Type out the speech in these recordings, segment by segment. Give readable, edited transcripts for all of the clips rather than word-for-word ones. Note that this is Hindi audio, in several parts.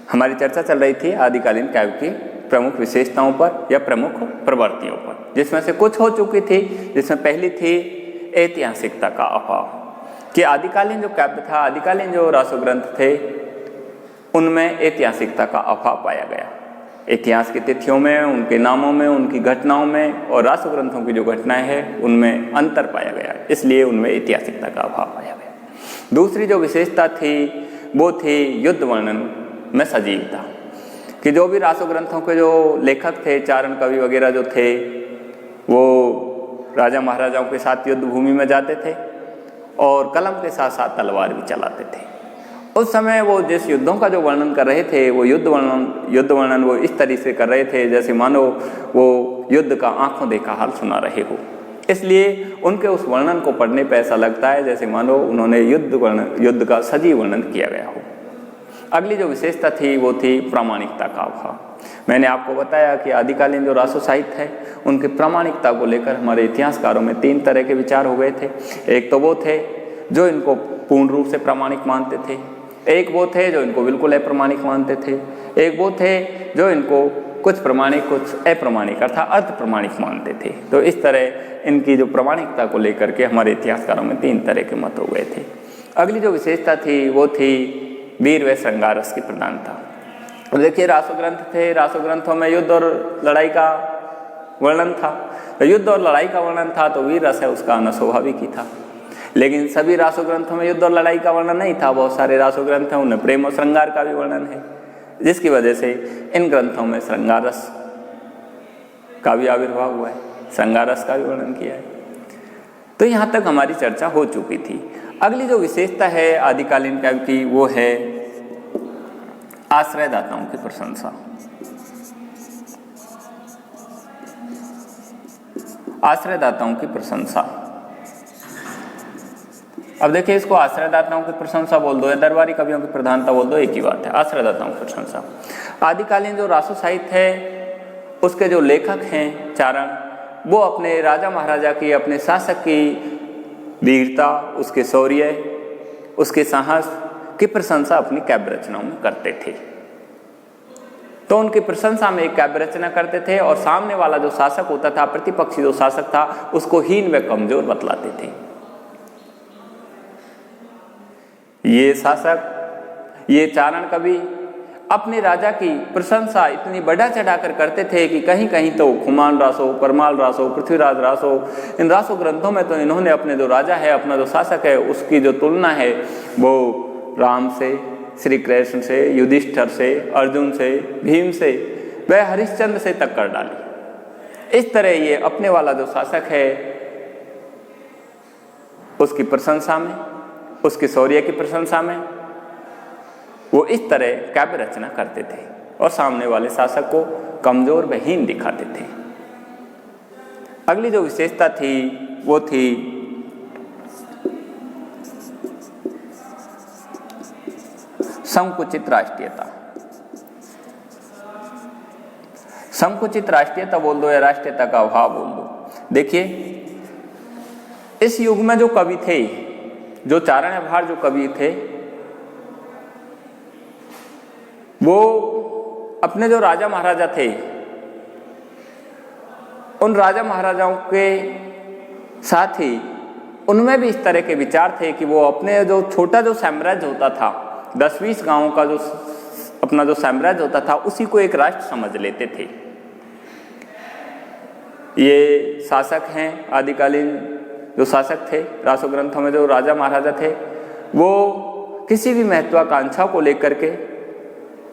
हमारी चर्चा चल रही थी आदिकालीन काव्य की प्रमुख विशेषताओं पर या प्रमुख प्रवृत्तियों पर, जिसमें से कुछ हो चुकी थी। जिसमें पहली थी ऐतिहासिकता का अभाव, कि आदिकालीन जो काव्य था, आदिकालीन जो रासो ग्रंथ थे, उनमें ऐतिहासिकता का अभाव पाया गया। इतिहास की तिथियों में, उनके नामों में, उनकी घटनाओं में और रासो ग्रंथों की जो घटनाएं हैं उनमें अंतर पाया गया, इसलिए उनमें ऐतिहासिकता का अभाव पाया गया। दूसरी जो विशेषता थी वो थी युद्ध वर्णन में सजीवता, कि जो भी रासो ग्रंथों के जो लेखक थे, चारण कवि वगैरह जो थे, वो राजा महाराजाओं के साथ युद्ध भूमि में जाते थे और कलम के साथ साथ तलवार भी चलाते थे। उस समय वो जिस युद्धों का जो वर्णन कर रहे थे, वो युद्ध वर्णन वो इस तरीके से कर रहे थे जैसे मानो वो युद्ध का आंखों देखा हाल सुना रहे हो। इसलिए उनके उस वर्णन को पढ़ने पर ऐसा लगता है जैसे मानो उन्होंने युद्ध का सजीव वर्णन किया गया हो। अगली जो विशेषता थी वो थी प्रामाणिकता का अभाव। मैंने आपको बताया कि आदिकालीन जो रासो साहित्य है, उनकी प्रामाणिकता को लेकर हमारे इतिहासकारों में 3 तरह के विचार हो गए थे। एक तो वो थे जो इनको पूर्ण रूप से प्रामाणिक मानते थे, एक वो थे जो इनको बिल्कुल अप्रमाणिक मानते थे, एक वो थे जो इनको कुछ प्रमाणिक कुछ अप्रमाणिक अर्थात अर्ध प्रमाणिक मानते थे। तो इस तरह इनकी जो प्रामाणिकता को लेकर के हमारे इतिहासकारों में 3 तरह के मत हो गए थे। अगली जो विशेषता थी वो थी वीर व श्रृंगार रस की प्रधानता। अब देखिए, रासो ग्रंथ थे, रासो ग्रंथों में युद्ध और लड़ाई का वर्णन था। तो युद्ध और लड़ाई का वर्णन था तो वीर रस है उसका आना स्वाभाविक ही था। लेकिन सभी रासो ग्रंथों में युद्ध और लड़ाई का वर्णन नहीं था। बहुत सारे रासो ग्रंथ हैं उनमें प्रेम और श्रृंगार का भी वर्णन है, जिसकी वजह से इन ग्रंथों में श्रृंगार रस का भी आविर्भाव हुआ है, श्रृंगार रस का भी वर्णन किया है। तो यहाँ तक हमारी चर्चा हो चुकी थी। अगली जो विशेषता है आदिकालीन काव्य की वो है आश्रयदाताओं की प्रशंसा। आश्रयदाताओं की प्रशंसा। अब देखिए, इसको आश्रयदाताओं की प्रशंसा बोल दो या दरबारी कवियों की प्रधानता बोल दो, एक ही बात है, आश्रयदाताओं की प्रशंसा। आदिकालीन जो रासो साहित्य है उसके जो लेखक हैं चारण, वो अपने राजा महाराजा की, अपने शासक की वीरता, उसके शौर्य, उसके साहस की प्रशंसा अपनी काव्य रचनाओं में करते थे। तो उनकी प्रशंसा में एक काव्य रचना करते थे और सामने वाला जो शासक होता था, प्रतिपक्षी जो शासक था, उसको हीन व कमजोर बतलाते थे। ये शासक, ये चारण कवि अपने राजा की प्रशंसा इतनी बढ़ा चढ़ाकर करते थे कि कहीं कहीं तो खुमान रासो, परमाल रासो, पृथ्वीराज रासो, इन रासो ग्रंथों में तो इन्होंने अपने जो राजा है, अपना जो शासक है, उसकी जो तुलना है वो राम से, श्री कृष्ण से, युधिष्ठिर से, अर्जुन से, भीम से, वह हरिश्चंद्र से तक कर डाली। इस तरह ये अपने वाला जो शासक है उसकी प्रशंसा में, उसके शौर्य की प्रशंसा में वो इस तरह काव्य रचना करते थे और सामने वाले शासक को कमजोर व हीन दिखाते थे। अगली जो विशेषता थी वो थी संकुचित राष्ट्रीयता। संकुचित राष्ट्रीयता बोल दो या राष्ट्रीयता का अभाव बोल दो। देखिए, इस युग में जो कवि थे, जो चारण भार जो कवि थे, वो अपने जो राजा महाराजा थे, उन राजा महाराजाओं के साथ ही उनमें भी इस तरह के विचार थे कि वो अपने जो छोटा जो साम्राज्य होता था, 10-20 गांवों का जो अपना जो साम्राज्य होता था, उसी को एक राष्ट्र समझ लेते थे। ये शासक हैं, आदिकालीन जो शासक थे, रासो ग्रंथों में जो राजा महाराजा थे, वो किसी भी महत्वाकांक्षा को लेकर के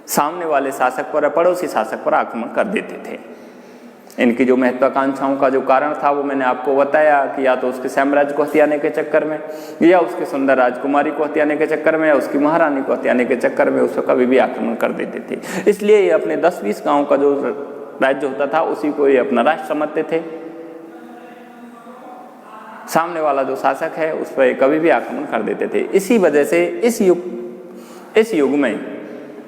सामने वाले शासक पर, पड़ोसी शासक पर आक्रमण कर देते थे। इनकी जो महत्वाकांक्षाओं का जो कारण था वो मैंने आपको बताया कि या तो उसके साम्राज्य को हथियाने के चक्कर में, या उसके सुंदर राजकुमारी को हथियाने के चक्कर में, या उसकी महारानी को हथियाने के चक्कर में उस पर कभी भी आक्रमण कर देते थे। इसलिए ये अपने 10-20 गाँव का जो राज्य होता था उसी को ये अपना राष्ट्र समझते थे। सामने वाला जो शासक है उस पर कभी भी आक्रमण कर देते थे। इसी वजह से इस युग में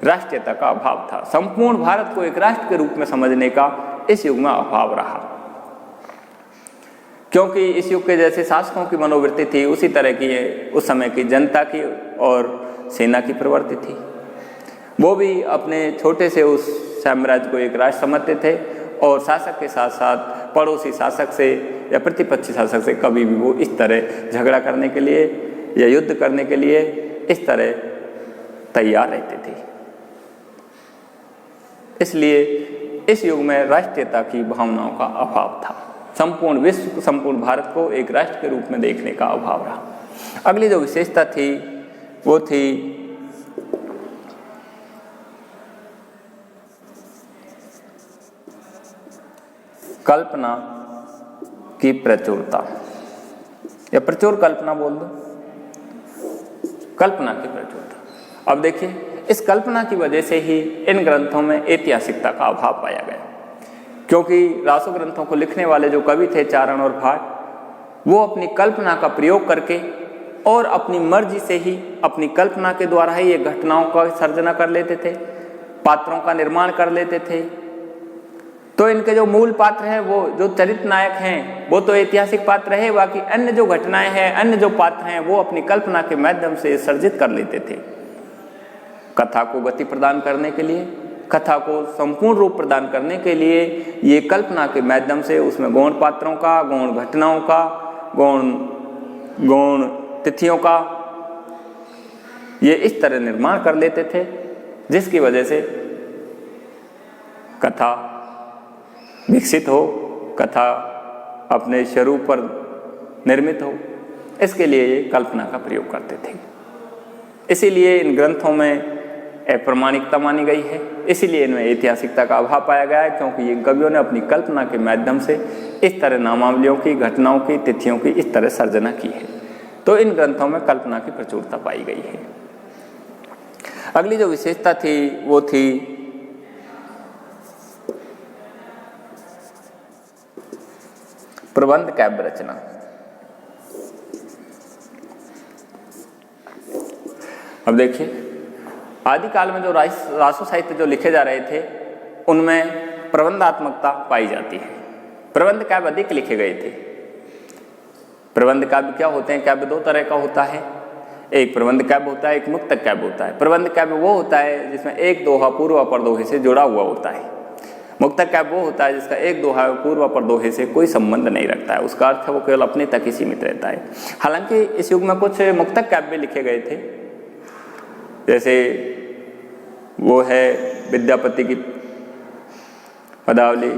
राष्ट्रीयता का अभाव था। संपूर्ण भारत को एक राष्ट्र के रूप में समझने का इस युग में अभाव रहा, क्योंकि इस युग के जैसे शासकों की मनोवृत्ति थी उसी तरह की उस समय की जनता की और सेना की प्रवृत्ति थी। वो भी अपने छोटे से उस साम्राज्य को एक राष्ट्र समझते थे और शासक के साथ साथ पड़ोसी शासक से या प्रतिपक्षी शासक से कभी भी वो इस तरह झगड़ा करने के लिए या युद्ध करने के लिए इस तरह तैयार रहते थे। इसलिए इस युग में राष्ट्रीयता की भावनाओं का अभाव था। संपूर्ण विश्व, संपूर्ण भारत को एक राष्ट्र के रूप में देखने का अभाव रहा। अगली जो विशेषता थी वो थी कल्पना की प्रचुरता, या प्रचुर कल्पना बोल दो, कल्पना की प्रचुरता। अब देखिए, इस कल्पना की वजह से ही इन ग्रंथों में ऐतिहासिकता का अभाव पाया गया, क्योंकि रासो ग्रंथों को लिखने वाले जो कवि थे चारण और भाट, वो अपनी कल्पना का प्रयोग करके और अपनी मर्जी से ही, अपनी कल्पना के द्वारा ही ये घटनाओं का सर्जना कर लेते थे, पात्रों का निर्माण कर लेते थे। तो इनके जो मूल पात्र हैं, वो जो चरित्र नायक हैं, वो तो ऐतिहासिक पात्र है, बाकी अन्य जो घटनाएं हैं, अन्य जो पात्र हैं, वो अपनी कल्पना के माध्यम से सर्जित कर लेते थे। कथा को गति प्रदान करने के लिए, कथा को संपूर्ण रूप प्रदान करने के लिए ये कल्पना के माध्यम से उसमें गौण पात्रों का, गौण घटनाओं का, गौण तिथियों का ये इस तरह निर्माण कर लेते थे, जिसकी वजह से कथा विकसित हो, कथा अपने स्वरूप पर निर्मित हो। इसके लिए ये कल्पना का प्रयोग करते थे। इसीलिए इन ग्रंथों में अप्रमाणिकता मानी गई है, इसीलिए इनमें ऐतिहासिकता का अभाव पाया गया है, क्योंकि ये कवियों ने अपनी कल्पना के माध्यम से इस तरह नामावलियों की, घटनाओं की, तिथियों की इस तरह सर्जना की है। तो इन ग्रंथों में कल्पना की प्रचुरता पाई गई है। अगली जो विशेषता थी वो थी प्रबंध काव्य रचना। अब देखिए, आदिकाल में जो रासो साहित्य जो लिखे जा रहे थे, उनमें प्रबंधात्मकता पाई जाती है। प्रबंध काव्य अधिक लिखे गए थे। प्रबंध काव्य क्या होते हैं? काव्य दो तरह का होता है, एक प्रबंध काव्य होता है, एक मुक्तक काव्य होता है। प्रबंध काव्य वो होता है जिसमें एक दोहा पूर्व अपर दोहे से जुड़ा हुआ होता है। मुक्तक काव्य वो होता है जिसका एक दोहा पूर्व अपर दोहे से कोई संबंध नहीं रखता है, उसका अर्थ है वो केवल अपने तक ही सीमित रहता है। हालांकि इस युग में कुछ मुक्तक काव्य लिखे गए थे, जैसे वो है विद्यापति की पदावली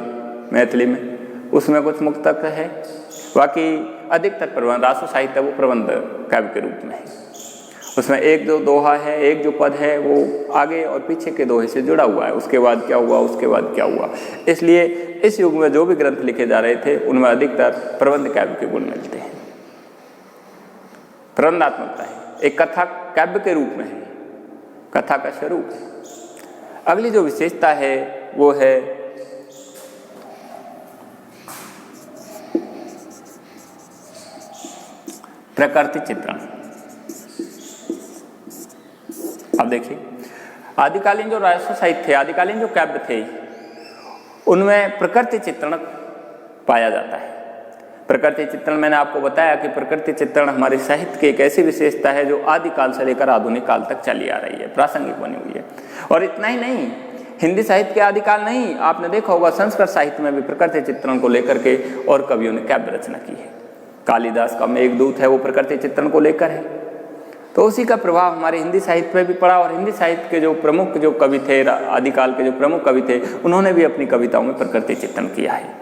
मैथिली में, उसमें कुछ मुक्तक है। बाकी अधिकतर प्रबंध रासो साहित्य वो प्रबंध काव्य के रूप में है। उसमें एक जो दोहा है, एक जो पद है, वो आगे और पीछे के दोहे से जुड़ा हुआ है। उसके बाद क्या हुआ, उसके बाद क्या हुआ। इसलिए इस युग में जो भी ग्रंथ लिखे जा रहे थे, उनमें अधिकतर प्रबंध काव्य के गुण मिलते हैं। प्रबंधात्मकता है, एक कथा काव्य के रूप में है, कथा का स्वरूप है। अगली जो विशेषता है वो है प्रकृति चित्रण। अब देखिए, आदिकालीन जो रासो साहित्य थे, आदिकालीन जो काव्य थे, उनमें प्रकृति चित्रण पाया जाता है। प्रकृति चित्रण मैंने आपको बताया कि प्रकृति चित्रण हमारे साहित्य की एक ऐसी विशेषता है जो आदिकाल से लेकर आधुनिक काल तक चली आ रही है, प्रासंगिक बनी हुई है। और इतना ही नहीं, हिंदी साहित्य के आदिकाल नहीं, आपने देखा होगा संस्कृत साहित्य में भी प्रकृति चित्रण को लेकर के और कवियों ने काव्य रचना की है। कालिदास का मेघदूत है, वो प्रकृति चित्रण को लेकर है। तो उसी का प्रभाव हमारे हिंदी साहित्य में भी पड़ा और हिंदी साहित्य के जो प्रमुख जो कवि थे, आदिकाल के जो प्रमुख कवि थे, उन्होंने भी अपनी कविताओं में प्रकृति चित्रण किया है।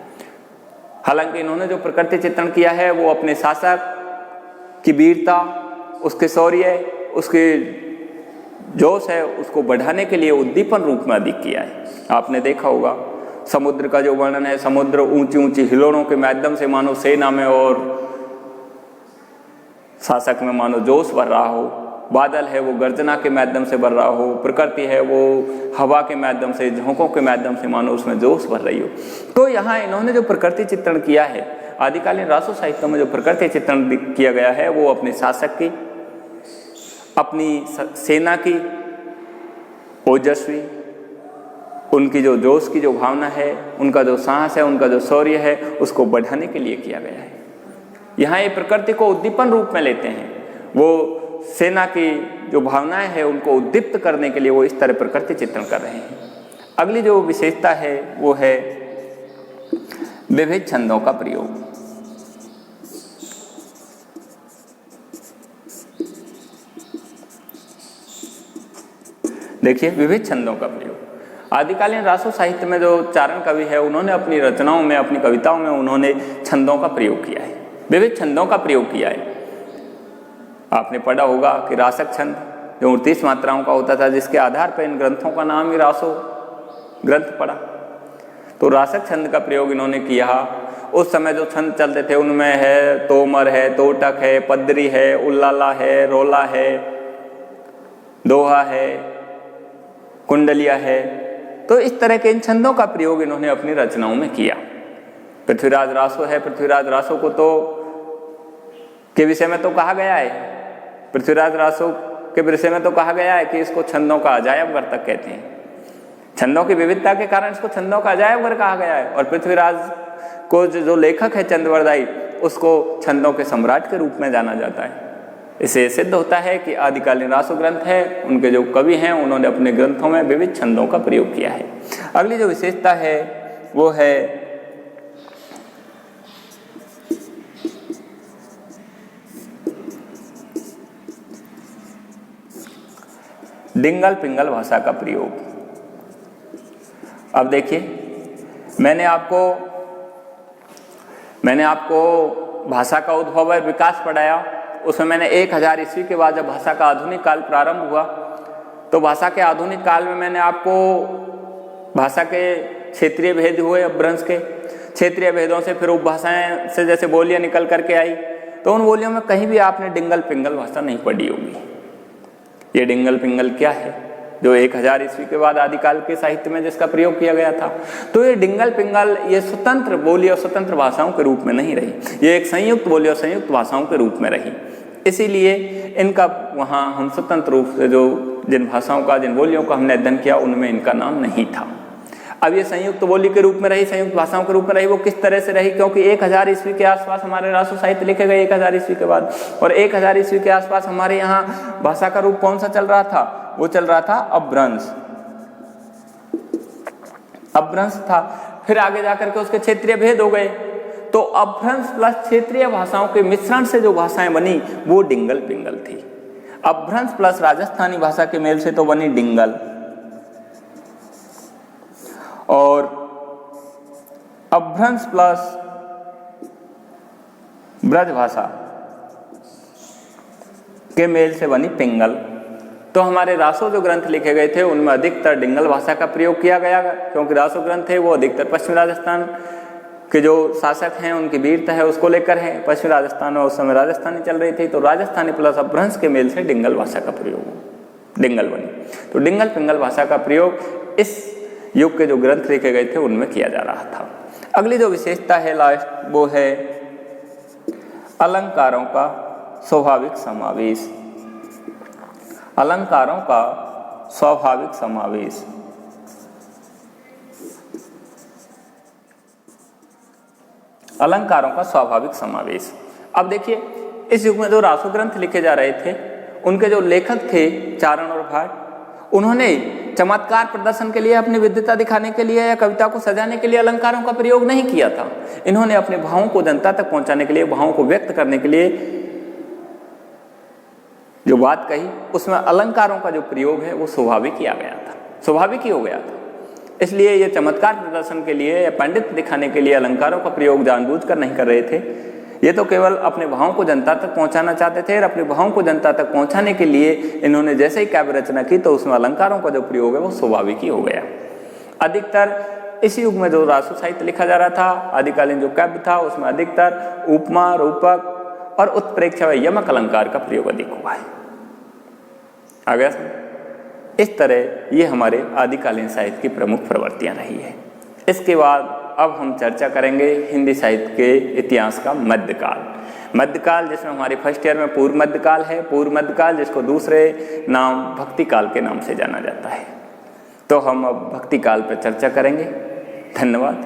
हालांकि इन्होंने जो प्रकृति चित्रण किया है वो अपने शासक की वीरता, उसके शौर्य, उसके जोश है, उसको बढ़ाने के लिए उद्दीपन रूप में अधिक किया है। आपने देखा होगा समुद्र का जो वर्णन है, समुद्र ऊंची ऊंची हिलोड़ों के माध्यम से मानो सेना में और शासक में मानो जोश भर रहा हो, बादल है वो गर्जना के माध्यम से भर रहा हो, प्रकृति है वो हवा के माध्यम से, झोंकों के माध्यम से मानो उसमें जोश भर रही हो। तो यहाँ इन्होंने जो प्रकृति चित्रण किया है, आदिकालीन रासो साहित्य में जो प्रकृति चित्रण किया गया है, वो अपने शासक की, अपनी सेना की ओजस्वी, उनकी जो जोश की जो भावना है, उनका जो साहस है, उनका जो शौर्य है, उसको बढ़ाने के लिए किया गया है। यहाँ ये प्रकृति को उद्दीपन रूप में लेते हैं। वो सेना की जो भावनाएं हैं उनको उद्दीप्त करने के लिए वो इस तरह प्रकृति चित्रण कर रहे हैं। अगली जो विशेषता है वो है विविध छंदों का प्रयोग। देखिए, विविध छंदों का प्रयोग। आदिकालीन रासो साहित्य में जो चारण कवि है उन्होंने अपनी रचनाओं में, अपनी कविताओं में उन्होंने छंदों का प्रयोग किया है, विविध छंदों का प्रयोग किया है। आपने पढ़ा होगा कि रासक छंद जो 29 मात्राओं का होता था, जिसके आधार पर इन ग्रंथों का नाम ही रासो ग्रंथ पड़ा। तो रासक छंद का प्रयोग इन्होंने किया। उस समय जो छंद चलते थे उनमें है तोमर है, तोटक है, पदरी है, उल्लाला है, रोला है, दोहा है, कुंडलिया है। तो इस तरह के इन छंदों का प्रयोग इन्होंने अपनी रचनाओं में किया। पृथ्वीराज रासो है, पृथ्वीराज रासो को तो के विषय में तो कहा गया है, पृथ्वीराज रासो के विषय में तो कहा गया है कि इसको छंदों का अजायब घर तक कहते हैं। छंदों की विविधता के कारण इसको छंदों का अजायब घर कहा गया है। और पृथ्वीराज को जो लेखक है चंद्रवरदाई, उसको छंदों के सम्राट के रूप में जाना जाता है। इसे सिद्ध होता है कि आदिकालीन रासो ग्रंथ है, उनके जो कवि हैं उन्होंने अपने ग्रंथों में विविध छंदों का प्रयोग किया है। अगली जो विशेषता है वो है डिंगल पिंगल भाषा का प्रयोग। अब देखिए, मैंने आपको भाषा का उद्भव और विकास पढ़ाया। उसमें मैंने 1000 ईस्वी के बाद जब भाषा का आधुनिक काल प्रारंभ हुआ, तो भाषा के आधुनिक काल में मैंने आपको भाषा के क्षेत्रीय भेद हुए, अपभ्रंश के क्षेत्रीय भेदों से फिर उपभाषाएं से जैसे बोलियां निकल करके आई, तो उन बोलियों में कहीं भी आपने डिंगल पिंगल भाषा नहीं पढ़ी होगी। ये डिंगल पिंगल क्या है, जो 1000 ईस्वी के बाद आदिकाल के साहित्य में जिसका प्रयोग किया गया था। तो ये डिंगल पिंगल ये स्वतंत्र बोली और स्वतंत्र भाषाओं के रूप में नहीं रही, ये एक संयुक्त बोली और संयुक्त भाषाओं के रूप में रही। इसीलिए इनका वहाँ हम स्वतंत्र रूप से जो जिन भाषाओं का, जिन बोलियों का हमने अध्ययन किया, उनमें इनका नाम नहीं था। अब ये संयुक्त बोली के रूप में रही, संयुक्त भाषाओं के रूप में रही। वो किस तरह से रही, क्योंकि 1000 ईस्वी के आसपास हमारे रासो साहित्य लिखे गए 1000 ईस्वी के बाद, और 1000 ईस्वी के आसपास हमारे यहाँ भाषा का रूप कौन सा चल रहा था, वो चल रहा था अपभ्रंश। अपभ्रंश था। फिर आगे जाकर के उसके क्षेत्रीय भेद हो गए। तो अपभ्रंश प्लस क्षेत्रीय भाषाओं के मिश्रण से जो भाषाएं बनी वो डिंगल पिंगल थी। अपभ्रंश प्लस राजस्थानी भाषा के मेल से तो बनी डिंगल, और अपभ्रंश प्लस ब्रज भाषा के मेल से बनी पिंगल। तो हमारे रासो जो ग्रंथ लिखे गए थे उनमें अधिकतर डिंगल भाषा का प्रयोग किया गया, क्योंकि रासो ग्रंथ थे वो अधिकतर पश्चिमी राजस्थान के जो शासक हैं उनकी वीरता है उसको लेकर है। पश्चिमी राजस्थान में उस समय राजस्थानी चल रही थी, तो राजस्थानी प्लस अपभ्रंश के मेल से डिंगल भाषा का प्रयोग, डिंगल बनी। तो डिंगल पिंगल भाषा का प्रयोग इस युग के जो ग्रंथ लिखे गए थे उनमें किया जा रहा था। अगली जो विशेषता है लास्ट, वो है अलंकारों का स्वाभाविक समावेश। अलंकारों का स्वाभाविक समावेश। अलंकारों का स्वाभाविक समावेश। अब देखिए, इस युग में जो रासो ग्रंथ लिखे जा रहे थे उनके जो लेखक थे चारण और भाट, उन्होंने चमत्कार प्रदर्शन के लिए, अपनी विद्वता दिखाने के लिए या कविता को सजाने के लिए अलंकारों का प्रयोग नहीं किया था। इन्होंने अपने भावों को जनता तक पहुंचाने के लिए, भावों को व्यक्त करने के लिए जो बात कही, उसमें अलंकारों का जो प्रयोग है वो स्वाभाविक किया गया था, स्वाभाविक ही हो गया था। इसलिए ये चमत्कार प्रदर्शन के लिए या पंडित दिखाने के लिए अलंकारों का प्रयोग जानबूझकर नहीं कर रहे थे। ये तो केवल अपने भावों को जनता तक पहुंचाना चाहते थे, और अपने भावों को जनता तक पहुंचाने के लिए इन्होंने जैसे ही काव्य रचना की तो उसमें अलंकारों का जो प्रयोग है वो स्वाभाविक ही हो गया। अधिकतर इस युग में जो रासो साहित्य लिखा जा रहा था, आदिकालीन जो काव्य था, उसमें अधिकतर उपमा, रूपक और उत्प्रेक्षा व यमक अलंकार का प्रयोग अधिक हुआ है। आ गया? इस तरह ये हमारे आदिकालीन साहित्य की प्रमुख प्रवृत्तियां रही है। इसके बाद अब हम चर्चा करेंगे हिंदी साहित्य के इतिहास का मध्यकाल। मध्यकाल जिसमें हमारे फर्स्ट ईयर में पूर्व मध्यकाल है, पूर्व मध्यकाल जिसको दूसरे नाम भक्ति काल के नाम से जाना जाता है। तो हम अब भक्ति काल पर चर्चा करेंगे। धन्यवाद।